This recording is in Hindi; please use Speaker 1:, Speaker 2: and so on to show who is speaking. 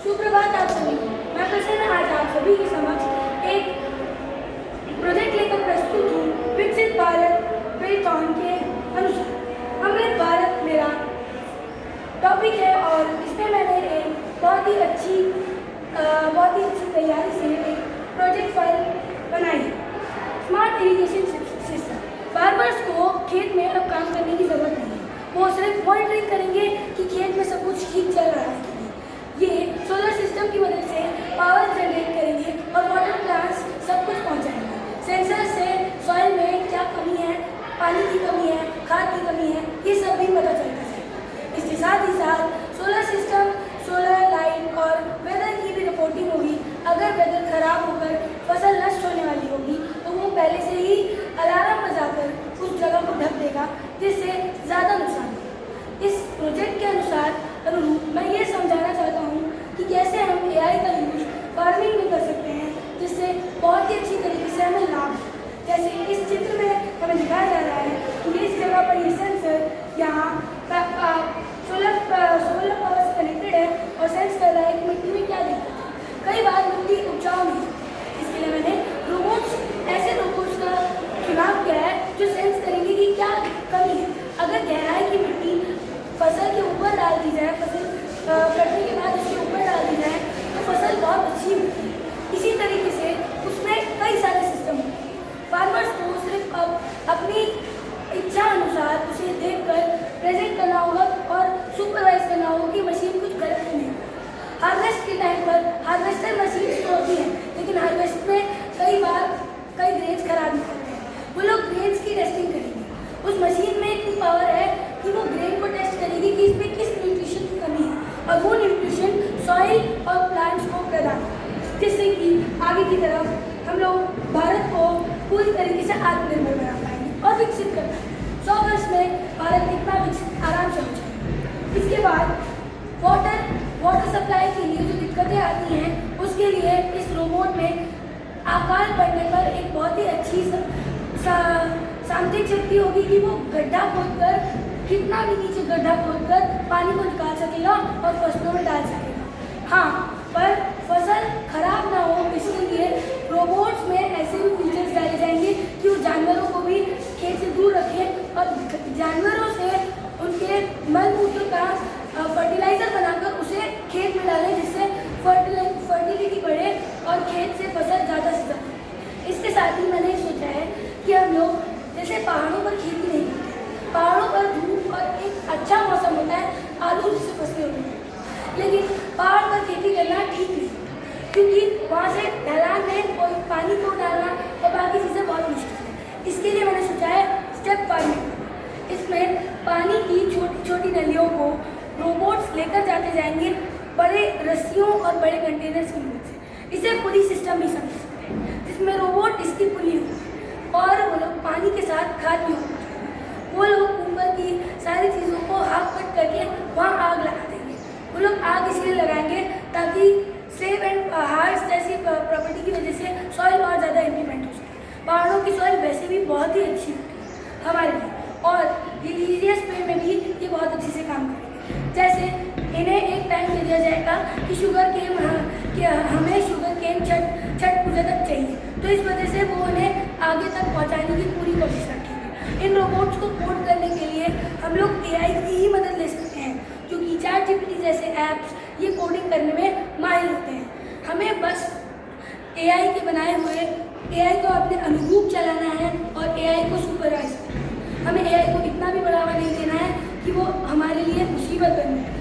Speaker 1: सुप्रभात आप सभी को। मैं प्रसन्न आज आप सभी के समक्ष एक प्रोजेक्ट लेकर प्रस्तुत हूँ। विकसित भारत बिल्डॉन के अनुसार अमृत भारत मेरा टॉपिक है और इसमें मैंने एक बहुत ही अच्छी तैयारी से एक प्रोजेक्ट फाइल बनाई है। Smart irrigation system. फार्मर्स को खेत में अब काम करने की ज़रूरत नहीं है, वो सिर्फ मॉनिटरिंग करेंगे कि खेत में सब कुछ ठीक चल रहा है कि नहीं। ये सोलर सिस्टम की मदद से पावर जनरेट करेंगे और वाटर प्लांट्स सब कुछ पहुंचाएंगे। सेंसर से सॉइल में क्या कमी है, पानी की कमी है, खाद की कमी है, ये सब भी पता चलता है। इसके साथ ही साथ सोलर सिस्टम, सोलर लाइट और वेदर की भी रिपोर्टिंग होगी। अगर वेदर खराब होकर फसल नष्ट होने वाली होगी तो वो पहले से ही अलार्म बजाकर उस जगह को ढक देगा, जिससे ज़्यादा नुकसान हो। इस प्रोजेक्ट के अनुरूप मैं ये समझाना चाहता हूँ कि कैसे हम एआई का यूज फार्मिंग में कर सकते हैं, जिससे बहुत ही अच्छी तरीके से हमें लाभ हो। जैसे इस चित्र में हमें दिखाया जा रहा है कि इस जगह पर ये सेंसर यहाँ सोलर पावर से कनेक्टेड है और सेंस कर रहा है कि मिट्टी में क्या दिक्कत है। कई बार मिट्टी उपजाऊ नहीं है, इसके लिए मैंने ऐसे रोबोट्स का चुनाव किया है जो सेंस करेंगे कि क्या कमी है। अगर गहराई की मिट्टी फसल के ऊपर डाल दी जाए, फसल कटने के बाद उसके ऊपर डाल दी जाए तो फसल बहुत अच्छी होती है। इसी तरीके से उसमें कई सारे सिस्टम होते हैं। फार्मर्स को सिर्फ अब अपनी इच्छा अनुसार उसे देखकर प्रेजेंट करना होगा और सुपरवाइज करना होगा कि मशीन कुछ गलत नहीं है। हार्वेस्ट के टाइम पर हार्वेस्टर मशीन तो होती है, लेकिन हार्वेस्ट में कई ग्रेन्स खराब निकलते हैं। वो लोग ग्रेन्स की टेस्टिंग करेंगे। उस मशीन में इतनी पावर है कि वो ग्रेन को टेस्ट करेगी कि इसमें किस न्यूट्रिशन की कमी है और वो न्यूट्रिशन सॉइल और प्लांट्स को प्रदान करेगी, जिससे कि आगे की तरफ हम लोग भारत को पूरी तरीके से आत्मनिर्भर बना पाएंगे और विकसित कर पाएंगे। 100 वर्ष में भारत इतना विकसित आराम से हो जाएगा। इसके बाद वाटर सप्लाई के लिए जो दिक्कतें आती हैं, उसके लिए इस रोबोट में आकार बढ़ने पर एक बहुत ही अच्छी सांत्विक शक्ति होगी कि वो गड्ढा खोदकर कितना भी नीचे गड्ढा खोदकर पानी को निकाल सकेगा और फसलों में डाल सकेगा। हाँ, पर फसल खराब ना हो इसके लिए रोबोट्स में ऐसे भी फीचर्स डाले जाएंगे कि वो जानवरों को भी खेत से दूर रखें और जानवरों से उनके मल मूत्र का फर्टिलाइज़र बनाकर उसे खेत में डालें, जिससे फर्टिलिटी बढ़े और खेत से फसल ज़्यादा से ज़्यादा। इसके साथ ही मैंने सोचा है कि हम लोग जैसे पहाड़ों पर खेती नहीं करते, पहाड़ों पर धूप और एक अच्छा मौसम होता है, आलू जैसे फसलें होती हैं, लेकिन पहाड़ पर खेती करना ठीक नहीं, क्योंकि वहाँ से ढलान में कोई पानी को डालना और बाकी चीज़ें बहुत मुश्किल है। इसके लिए मैंने सोचा है स्टेप फार्मिंग। इसमें पानी की छोटी छोटी नलियों को रोबोट्स लेकर जाते जाएंगे बड़े रस्सियों और बड़े कंटेनर्स की मदद से। इसे पुली सिस्टम भी समझ सकते हैं, जिसमें रोबोट इसकी पुली हो और वो लोग पानी के साथ खाद भी हो। वो लोग ऊपर की सारी चीज़ों को हाफ कट करके वहाँ आग लगा देंगे। वो लोग आग इसलिए लगाएंगे ताकि सेव एंड हार्ड्स जैसी प्रॉपर्टी की वजह से सॉइल और ज़्यादा इम्प्लीमेंट हो सके। पहाड़ों की सॉइल वैसे भी बहुत ही अच्छी होती है हमारे लिए, और रिलीजियस पे में भी ये बहुत अच्छे से काम करेंगे। जैसे इन्हें एक टाइम दे दिया जाएगा कि हमें शुगर केन छठ पूजा तक चाहिए, तो इस वजह से वो उन्हें आगे तक पहुंचाने की पूरी कोशिश रखेंगे। इन रोबोट्स को कोड करने के लिए हम लोग एआई की ही मदद ले सकते हैं, क्योंकि ChatGPT जैसे ऐप्स ये कोडिंग करने में माहिर होते हैं। हमें बस एआई के बनाए हुए एआई को अपने अनुरूप चलाना है और एआई को सुपरवाइज करना है। हमें एआई को इतना भी बढ़ावा नहीं देना है कि वो हमारे लिए मुसीबत बन जाए।